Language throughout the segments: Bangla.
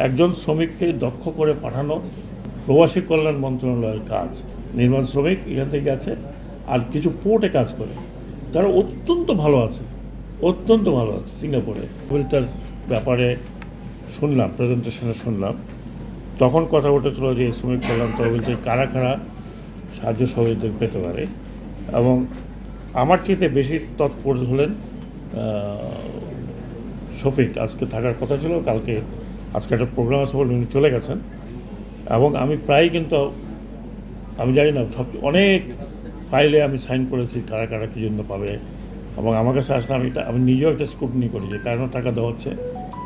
একজন শ্রমিককে দক্ষ করে পাঠানো প্রবাসী কল্যাণ মন্ত্রণালয়ের কাজ। নির্মাণ শ্রমিক এখান থেকে আছে, আর কিছু পোর্টে কাজ করে, তারা অত্যন্ত ভালো আছে, অত্যন্ত ভালো আছে সিঙ্গাপুরে। তহবিলটার ব্যাপারে শুনলাম, প্রেজেন্টেশনে শুনলাম, তখন কথা উঠেছিল যে শ্রমিক কল্যাণ তহবিল থেকে কারা কারা সাহায্য সহযোগিতা পেতে পারে। এবং আমার চেয়ে বেশি তৎপর হলেন শফিক। আজকে থাকার কথা ছিল, আজকে একটা প্রোগ্রাম আছে বলে উনি চলে গেছেন। এবং আমি প্রায় কিন্তু আমি জানি না অনেক ফাইলে আমি সাইন করেছি কারা কারা কী জন্য পাবে, এবং আমার কাছে আসলে আমি নিজেও একটা স্ক্রুটনি করি যে কেন টাকা দেওয়া হচ্ছে,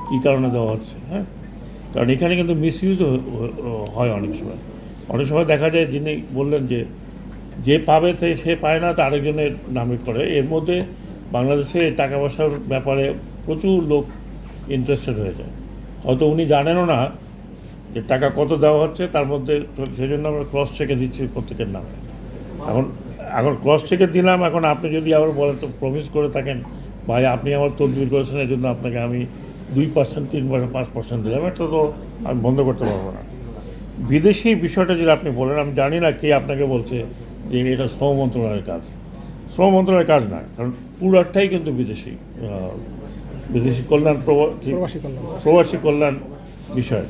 কী কারণে দেওয়া হচ্ছে। হ্যাঁ, কারণ এখানে কিন্তু মিসইউজও হয় অনেক সময় দেখা যায় যিনি বললেন যে পাবে সে পায় না, তা আরেকজনের নামে করে। এর মধ্যে বাংলাদেশে টাকা পয়সার ব্যাপারে প্রচুর লোক ইন্টারেস্টেড হয়ে যায়, হয়তো উনি জানেনও না যে টাকা কত দেওয়া হচ্ছে। তার মধ্যে সেই জন্য আমরা ক্রস চেকে দিচ্ছি প্রত্যেকের নামে। এখন ক্রস চেকে দিলাম, এখন আপনি যদি আবার বলেন তো প্রমিস করে থাকেন ভাই আপনি আমার তদবির করেছেন, এই জন্য আপনাকে আমি 2%, 3%, 5% দিলাম, এটা তো আমি বন্ধ করতে পারবো না। বিদেশি বিষয়টা যেটা আপনি বলেন, আমি জানি না কে আপনাকে বলছে যে এটা শ্রম মন্ত্রণালয়ের কাজ। শ্রম মন্ত্রণালয়ের কাজ না, কারণ পুরাটাই কিন্তু বিদেশি কল্যাণ, প্রবাসী কল্যাণ বিষয়।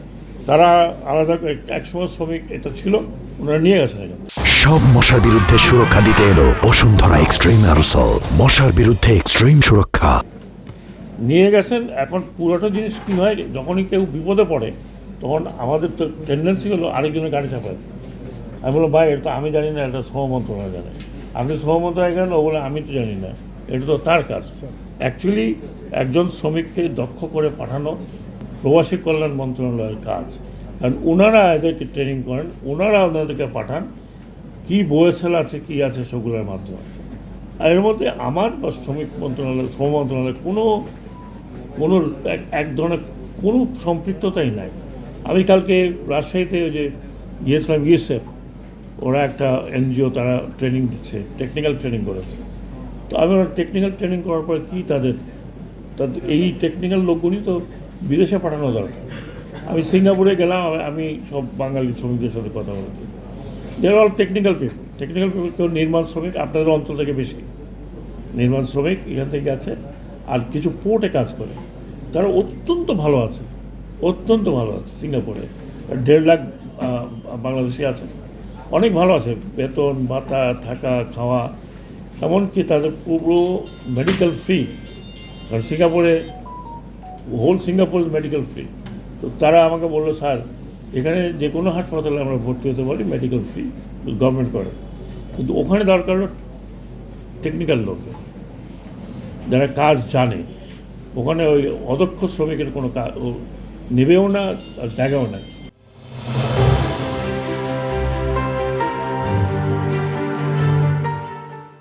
তারা আলাদা একসময় শ্রমিক এটা ছিল, ওনারা নিয়ে গেছেন এখানে। সব মশার বিরুদ্ধে সুরক্ষা দিতে এলো বসুন্ধরা এক্সট্রিম অ্যারোসল, মশার বিরুদ্ধে এক্সট্রিম সুরক্ষা নিয়ে গেছেন। এখন পুরোটা জিনিস কী হয়, যখনই কেউ বিপদে পড়ে তখন আমাদের তো টেন্ডেন্সি হলো আরেকজনের গাড়ি চাপায়। আমি বললাম ভাই এটা তো আমি জানি না, এটা শ্রম মন্ত্রণালয় জানে। আপনি শ্রম মন্ত্রণালয় গেলেন, ও বলে আমি তো জানি না, এটা তো তার কাজ। অ্যাকচুয়ালি একজন শ্রমিককে দক্ষ করে পাঠানো প্রবাসী কল্যাণ মন্ত্রণালয়ের কাজ, কারণ ওনারা এদেরকে ট্রেনিং করেন, ওনারা ওনাদেরকে পাঠান কী বয়েসেল আছে কী আছে সেগুলোর মাধ্যমে। আর এর মধ্যে আমার বা শ্রম মন্ত্রণালয়ের কোনো এক ধরনের কোনো সম্পৃক্ততাই নাই। আমি কালকে রাজশাহীতে যে গিয়েছিলাম, ইউএসএফ ওরা একটা এনজিও, তারা ট্রেনিং দিচ্ছে, টেকনিক্যাল ট্রেনিং করেছে। তো আমি ওরা টেকনিক্যাল ট্রেনিং করার পরে কী তাদের এই টেকনিক্যাল লোকগুলি তো বিদেশে পাঠানো দরকার। আমি সিঙ্গাপুরে গেলাম, আমি সব বাঙালি শ্রমিকদের সাথে কথা বলছি, দেয়ার অল টেকনিক্যাল পিপল। কেউ নির্মাণ শ্রমিক, আপনাদের অঞ্চল থেকে বেশি নির্মাণ শ্রমিক এখান থেকে আছে, আর কিছু পোর্টে কাজ করে, তারা অত্যন্ত ভালো আছে, অত্যন্ত ভালো আছে সিঙ্গাপুরে। 1.5 লাখ বাংলাদেশি আছে, অনেক ভালো আছে, বেতন ভাতা, থাকা খাওয়া, এমনকি তাদের পুরো মেডিকেল ফ্রি। কারণ হোল সিঙ্গাপুর মেডিকেল ফ্রি। তো তারা আমাকে বললো স্যার এখানে যে কোনো হাসপাতালে আমরা ভর্তি হতে পারি, মেডিকেল ফ্রি, গভর্নমেন্ট করে, কিন্তু ওখানে দরকার হলো টেকনিক্যাল লোক যারা কাজ জানে। ওখানে ওই অদক্ষ শ্রমিকের কোনো কাজ নেবেও না, আর জায়গাও নাই।